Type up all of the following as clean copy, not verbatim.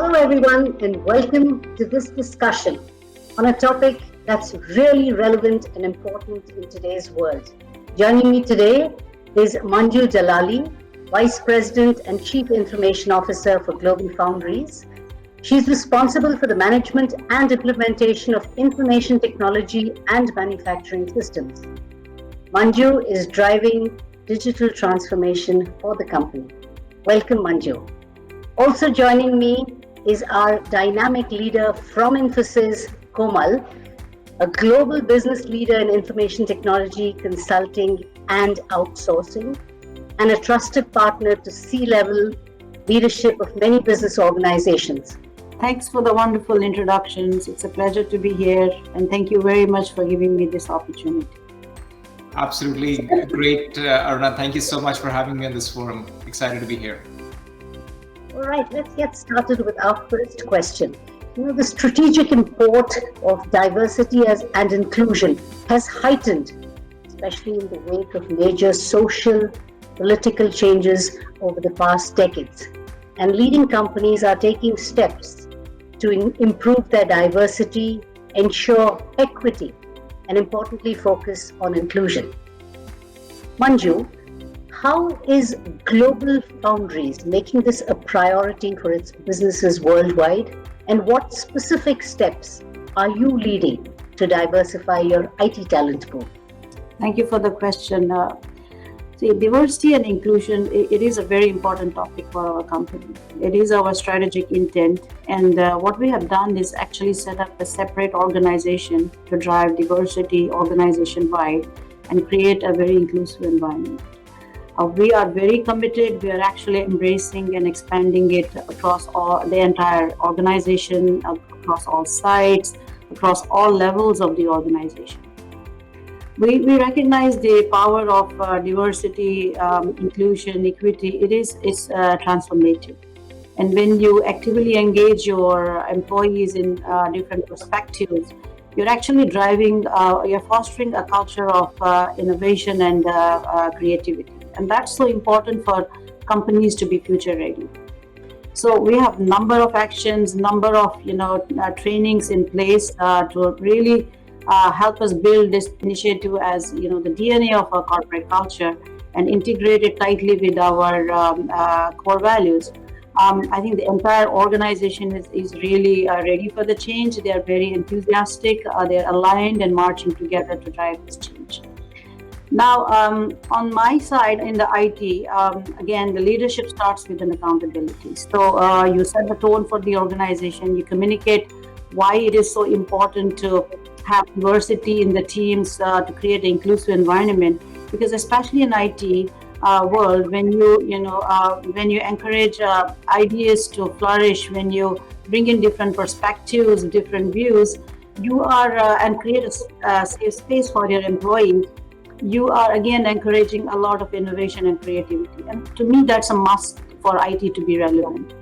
Hello, everyone, and welcome to this discussion on a topic that's really relevant and important in today's world. Joining me today is Manju Jalali, Vice President and Chief Information Officer for GlobalFoundries. She's responsible for the management and implementation of information technology and manufacturing systems. Manju is driving digital transformation for the company. Welcome, Manju. Also joining me is our dynamic leader from Infosys, Komal, a global business leader in information technology, consulting, and outsourcing, and a trusted partner to C-level leadership of many business organizations. Thanks for the wonderful introductions. It's a pleasure to be here, and thank you very much for giving me this opportunity. Absolutely great, Aruna. Thank you so much for having me on this forum. Excited to be here. All right, let's get started with our first question. The strategic import of diversity and inclusion has heightened, especially in the wake of major social, political changes over the past decades. And leading companies are taking steps to improve their diversity, ensure equity, and importantly, focus on inclusion. Manju, how is GlobalFoundries making this a priority for its businesses worldwide? And what specific steps are you leading to diversify your IT talent pool? Thank you for the question. Diversity and inclusion, it is a very important topic for our company. It is our strategic intent. And what we have done is actually set up a separate organization to drive diversity organization-wide and create a very inclusive environment. We are very committed. We are actually embracing and expanding it across the entire organization, across all sites, across all levels of the organization. We recognize the power of diversity, inclusion, equity. It's transformative. And when you actively engage your employees in different perspectives, you're actually you're fostering a culture of innovation and creativity. And that's so important for companies to be future ready. So we have number of actions, number of trainings in place to really help us build this initiative as the DNA of our corporate culture and integrate it tightly with our core values. I think the entire organization is really ready for the change. They are very enthusiastic. They're aligned and marching together to drive this change. Now, on my side in the IT, again, the leadership starts with an accountability. So you set the tone for the organization. You communicate why it is so important to have diversity in the teams to create an inclusive environment. Because especially in IT world, when you encourage ideas to flourish, when you bring in different perspectives, different views, you are and create a safe space for your employees. You are again encouraging a lot of innovation and creativity. And to me, that's a must for IT to be relevant.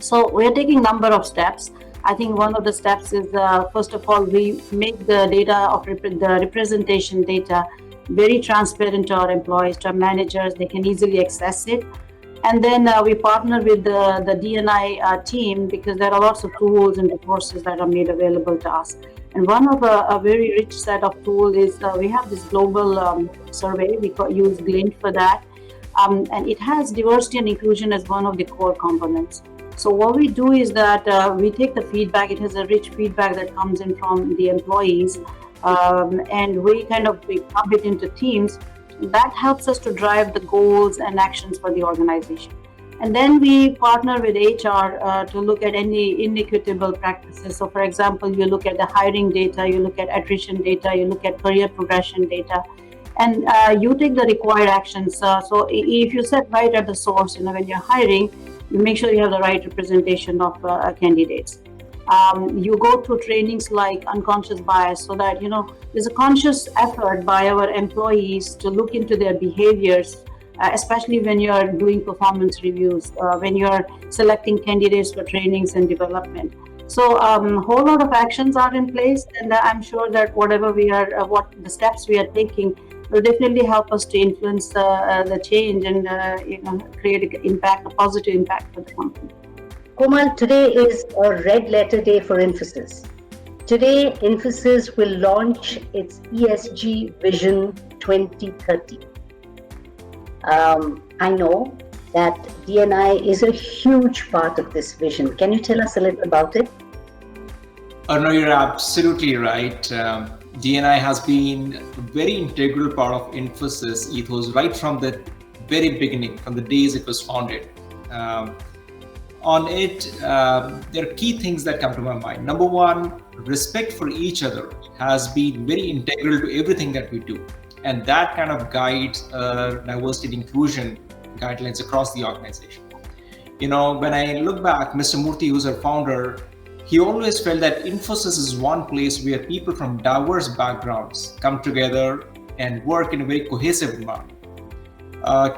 So we're taking a number of steps. I think one of the steps is, first of all, we make the data of the representation data very transparent to our employees, to our managers. They can easily access it. And then we partner with the D&I team because there are lots of tools and resources that are made available to us. And one of a very rich set of tools is we have this global survey. We use Glint for that. And it has diversity and inclusion as one of the core components. So what we do is that we take the feedback. It has a rich feedback that comes in from the employees. And we club it into teams. That helps us to drive the goals and actions for the organization. And then we partner with HR to look at any inequitable practices. So for example, you look at the hiring data, you look at attrition data, you look at career progression data, and you take the required actions. So if you set right at the source, when you're hiring, you make sure you have the right representation of candidates. You go through trainings like unconscious bias so that, there's a conscious effort by our employees to look into their behaviors, especially when you're doing performance reviews, when you're selecting candidates for trainings and development. So a whole lot of actions are in place, and I'm sure that what the steps we are taking will definitely help us to influence the change and create a positive impact for the company. Komal, today is a red letter day for Infosys. Today, Infosys will launch its ESG Vision 2030. I know that D&I is a huge part of this vision. Can you tell us a little about it? No, you're absolutely right. D&I has been a very integral part of Infosys ethos right from the very beginning, from the days it was founded. On it, there are key things that come to my mind. Number one, respect for each other has been very integral to everything that we do. And that kind of guides diversity and inclusion guidelines across the organization. You know, when I look back, Mr. Murthy, who's our founder, he always felt that Infosys is one place where people from diverse backgrounds come together and work in a very cohesive environment.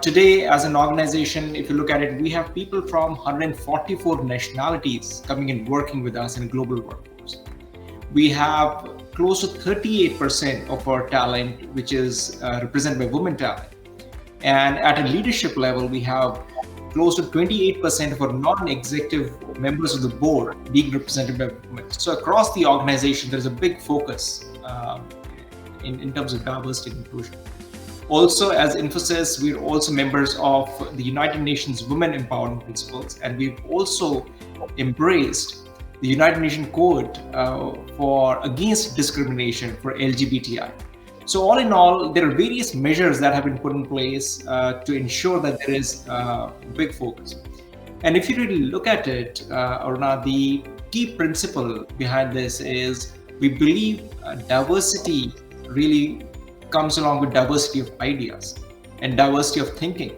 Today, as an organization, if you look at it, we have people from 144 nationalities coming and working with us in a global workforce. We have close to 38% of our talent, which is represented by women talent. And at a leadership level, we have close to 28% of our non-executive members of the board being represented by women. So across the organization, there's a big focus in terms of diversity and inclusion. Also, as Infosys, we're also members of the United Nations Women Empowerment Principles, and we've also embraced the United Nations Code for against discrimination for LGBTI. So all in all, there are various measures that have been put in place to ensure that there is big focus. And if you really look at it, Aruna, the key principle behind this is we believe diversity really comes along with diversity of ideas and diversity of thinking.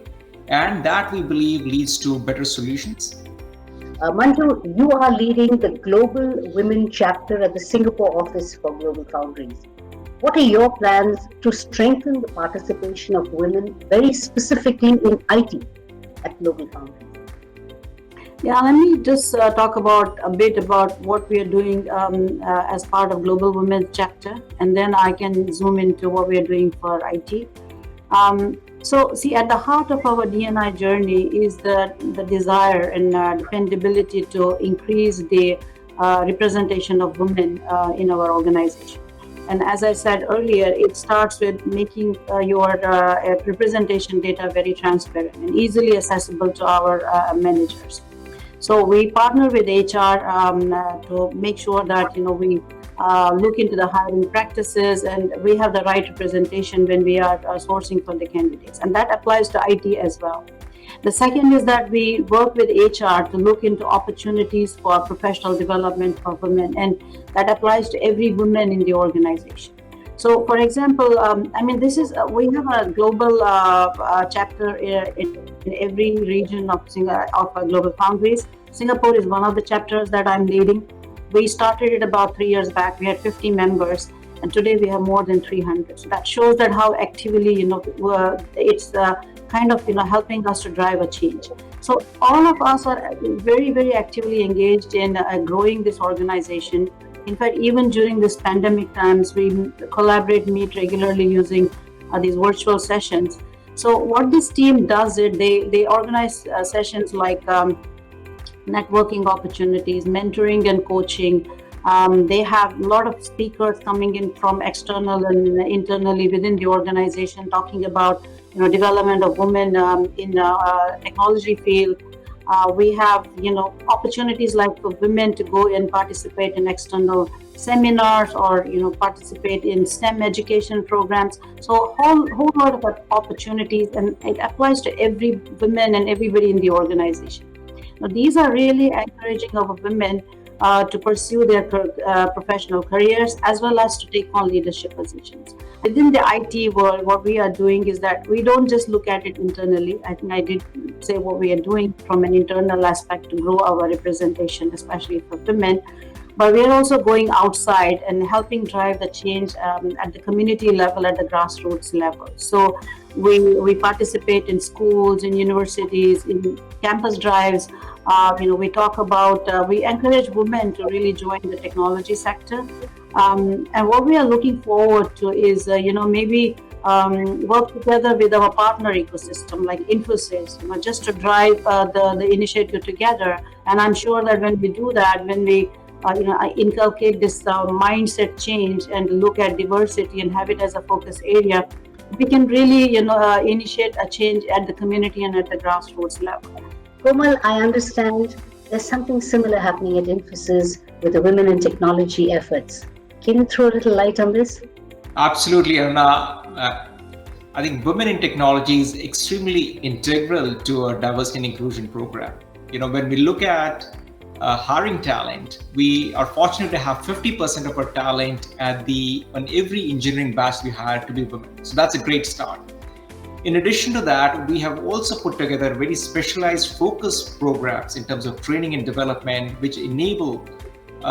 And that we believe leads to better solutions. Manju, you are leading the Global Women chapter at the Singapore office for GlobalFoundries. What are your plans to strengthen the participation of women, very specifically in IT at GlobalFoundries? Yeah, let me just talk about a bit about what we are doing as part of Global Women's chapter, and then I can zoom into what we are doing for IT. So, see, at the heart of our D&I journey is the desire and dependability to increase the representation of women in our organization. And as I said earlier, it starts with making your representation data very transparent and easily accessible to our managers. So we partner with HR to make sure that we look into the hiring practices and we have the right representation when we are sourcing for the candidates, and that applies to IT as well. The second is that we work with HR to look into opportunities for professional development for women, and that applies to every woman in the organization. So, for example, we have a global chapter in every region of GlobalFoundries. Singapore is one of the chapters that I'm leading. We started it about 3 years back. We had 50 members, and today we have more than 300. So that shows that how actively, it's kind of helping us to drive a change. So all of us are very, very actively engaged in growing this organization. In fact, even during this pandemic times, we collaborate, meet regularly using these virtual sessions. So what this team does is they organize sessions like networking opportunities, mentoring and coaching. They have a lot of speakers coming in from external and internally within the organization talking about development of women in technology field. We have opportunities like for women to go and participate in external seminars or participate in STEM education programs. So whole lot of opportunities, and it applies to every woman and everybody in the organization. Now these are really encouraging our women to pursue their professional careers as well as to take on leadership positions. Within the IT world, what we are doing is that we don't just look at it internally. I think I did say what we are doing from an internal aspect to grow our representation, especially for women. But we are also going outside and helping drive the change at the community level, at the grassroots level. So we participate in schools, in universities, in campus drives. We talk about, we encourage women to really join the technology sector. And what we are looking forward to is, maybe work together with our partner ecosystem like Infosys, just to drive the initiative together. And I'm sure that when we do that, when we inculcate this mindset change and look at diversity and have it as a focus area, we can really initiate a change at the community and at the grassroots level. Komal, I understand there's something similar happening at Infosys with the women in technology efforts. Can you throw a little light on this? Absolutely, Aruna. I think women in technology is extremely integral to our diversity and inclusion program. When we look at hiring talent, we are fortunate to have 50% of our talent on every engineering batch we hire to be women. So that's a great start. In addition to that, we have also put together very specialized focus programs in terms of training and development, which enable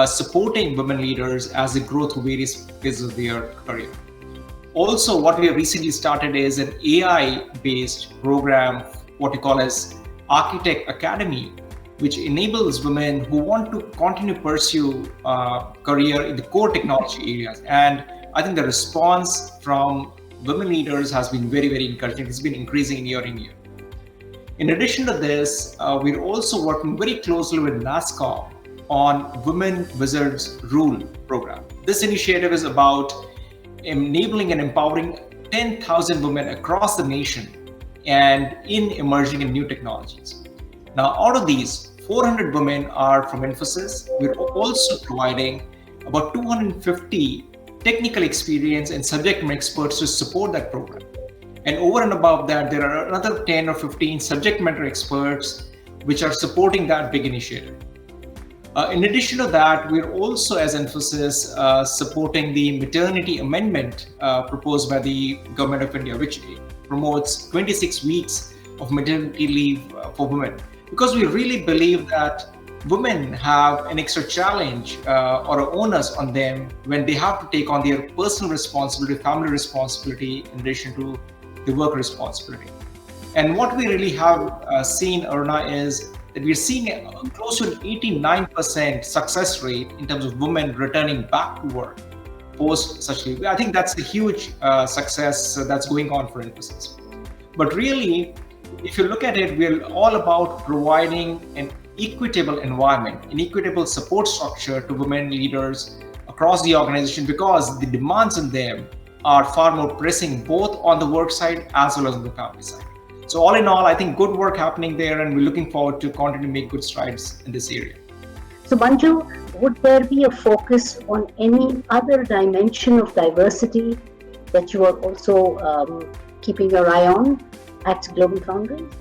supporting women leaders as they grow through various phases of their career. Also, what we have recently started is an AI-based program, what we call as Architect Academy, which enables women who want to continue to pursue career in the core technology areas. And I think the response from women leaders has been very, very encouraging. It's been increasing year in year. In addition to this, we're also working very closely with NASCOM on Women Wizards Rule program. This initiative is about enabling and empowering 10,000 women across the nation and in emerging and new technologies. Now, out of these, 400 women are from Infosys. We're also providing about 250 technical experience and subject matter experts to support that program. And over and above that, there are another 10 or 15 subject matter experts which are supporting that big initiative. In addition to that, we're also, as Infosys, supporting the maternity amendment proposed by the Government of India, which promotes 26 weeks of maternity leave for women. Because we really believe that women have an extra challenge or an onus on them when they have to take on their personal responsibility, family responsibility, in addition to the work responsibility. And what we really have seen, Aruna, is that we're seeing close to an 89% success rate in terms of women returning back to work post such leave. I think that's a huge success that's going on for Infosys. But really, if you look at it, we're all about providing an equitable environment, an equitable support structure to women leaders across the organization, because the demands on them are far more pressing, both on the work side as well as on the family side. So all in all, I think good work happening there, and we're looking forward to continue to make good strides in this area. So Manju, would there be a focus on any other dimension of diversity that you are also keeping your eye on at GlobalFoundries?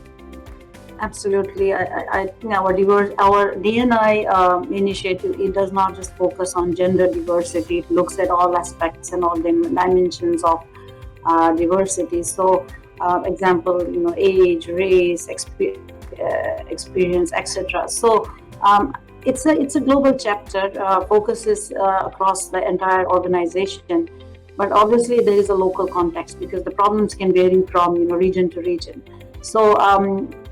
Absolutely. I think our D&I initiative, it does not just focus on gender diversity. It looks at all aspects and all the dimensions of diversity. So, example, age, race, experience, etc. So, it's a global chapter. Focuses across the entire organization. But obviously, there is a local context because the problems can vary from region to region. So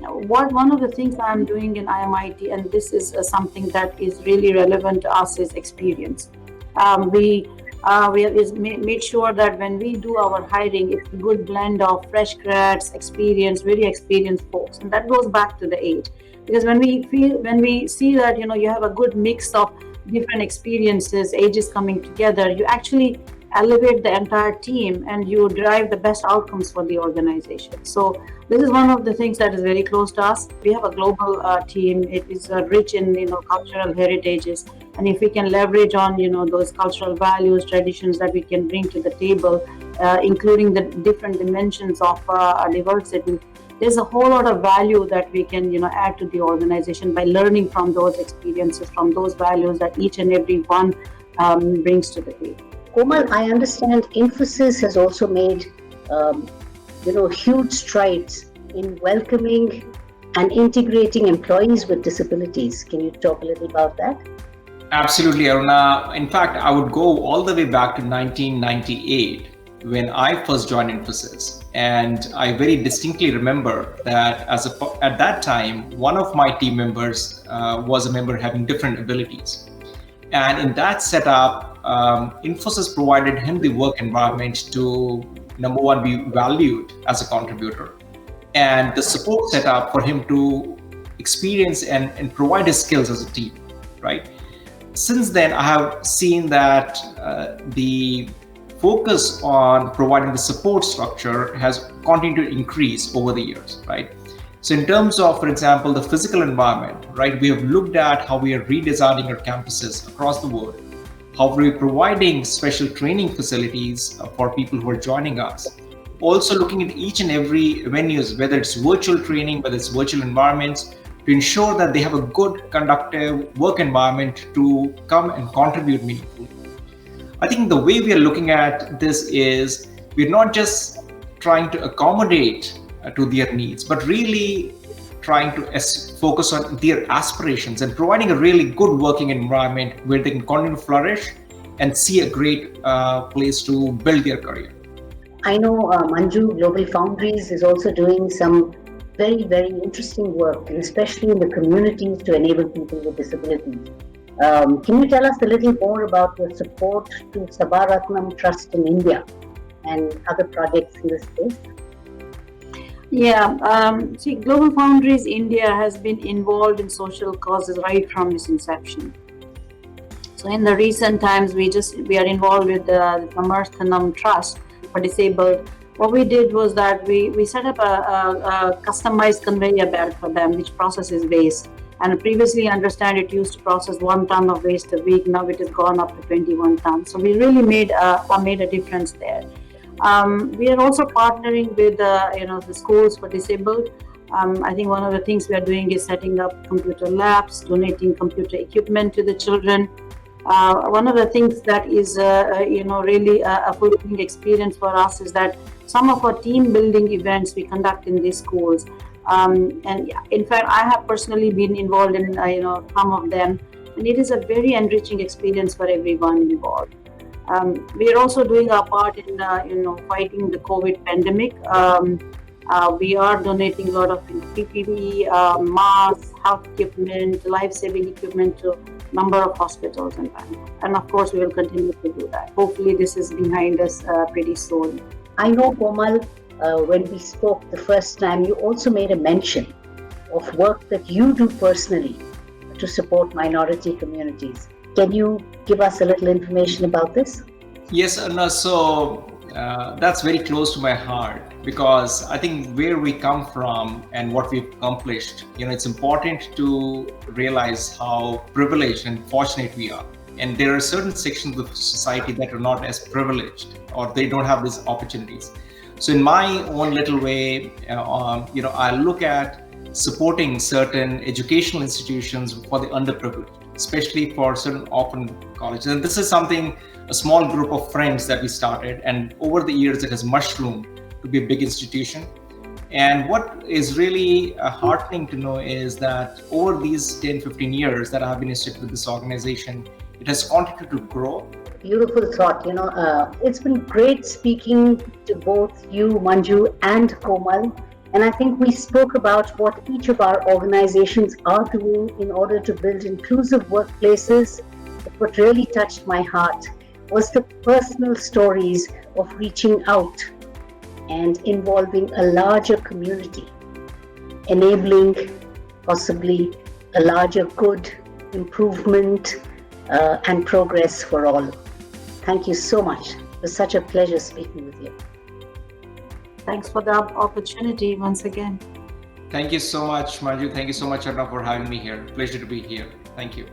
one of the things I'm doing in IMIT, and this is something that is really relevant to us, is experience. We have made sure that when we do our hiring, it's a good blend of fresh grads, very experienced folks, and that goes back to the age. Because when we see that you have a good mix of different experiences, ages coming together, you actually elevate the entire team and you drive the best outcomes for the organization. So this is one of the things that is very close to us. We have a global team. It is rich in cultural heritages, and if we can leverage on those cultural values, traditions that we can bring to the table, including the different dimensions of diversity, there's a whole lot of value that we can add to the organization by learning from those experiences, from those values that each and every one brings to the table. Komal, I understand Infosys has also made huge strides in welcoming and integrating employees with disabilities. Can you talk a little about that? Absolutely, Aruna. In fact, I would go all the way back to 1998 when I first joined Infosys. And I very distinctly remember that at that time, one of my team members was a member having different abilities. And in that setup, Infosys provided him the work environment to number one, be valued as a contributor, and the support set up for him to experience and provide his skills as a team, right? Since then, I have seen that the focus on providing the support structure has continued to increase over the years, right? So in terms of, for example, the physical environment, right, we have looked at how we are redesigning our campuses across the world, how we're providing special training facilities for people who are joining us. Also looking at each and every venues, whether it's virtual training, whether it's virtual environments, to ensure that they have a good, conductive work environment to come and contribute meaningfully. I think the way we are looking at this is we're not just trying to accommodate to their needs, but really trying to focus on their aspirations and providing a really good working environment where they can continue to flourish and see a great place to build their career. I know Manju, GlobalFoundries is also doing some very, very interesting work, and especially in the communities to enable people with disabilities. Can you tell us a little more about your support to Sabaratnam Trust in India and other projects in this space? Yeah, see, GlobalFoundries India has been involved in social causes right from its inception. So in the recent times, we are involved with the Samarthanam Trust for Disabled. What we did was that we set up a customized conveyor belt for them, which processes waste. And previously, understand it used to process 1 ton of waste a week. Now it has gone up to 21 tons. So we really made a difference there. We are also partnering with the schools for disabled. I think one of the things we are doing is setting up computer labs, donating computer equipment to the children. One of the things that is really a fulfilling experience for us is that some of our team building events we conduct in these schools. And in fact, I have personally been involved in some of them, and it is a very enriching experience for everyone involved. We are also doing our part in fighting the COVID pandemic. We are donating a lot of PPE, masks, health equipment, life-saving equipment to a number of hospitals and of course we will continue to do that. Hopefully this is behind us pretty soon. I know, Komal, when we spoke the first time, you also made a mention of work that you do personally to support minority communities. Can you give us a little information about this? Yes, Anna. So that's very close to my heart because I think where we come from and what we've accomplished, it's important to realize how privileged and fortunate we are. And there are certain sections of society that are not as privileged or they don't have these opportunities. So in my own little way, I look at supporting certain educational institutions for the underprivileged, especially for certain orphan colleges. And this is something, a small group of friends that we started, and over the years it has mushroomed to be a big institution. And what is really heartening to know is that over these 10, 15 years that I have been associated with this organization, it has continued to grow. Beautiful thought. It's been great speaking to both you, Manju, and Komal. And I think we spoke about what each of our organizations are doing in order to build inclusive workplaces. But what really touched my heart was the personal stories of reaching out and involving a larger community, enabling possibly a larger good, improvement, and progress for all. Thank you so much. It was such a pleasure speaking with you. Thanks for the opportunity once again. Thank you so much, Manju. Thank you so much, Arnav, for having me here. Pleasure to be here. Thank you.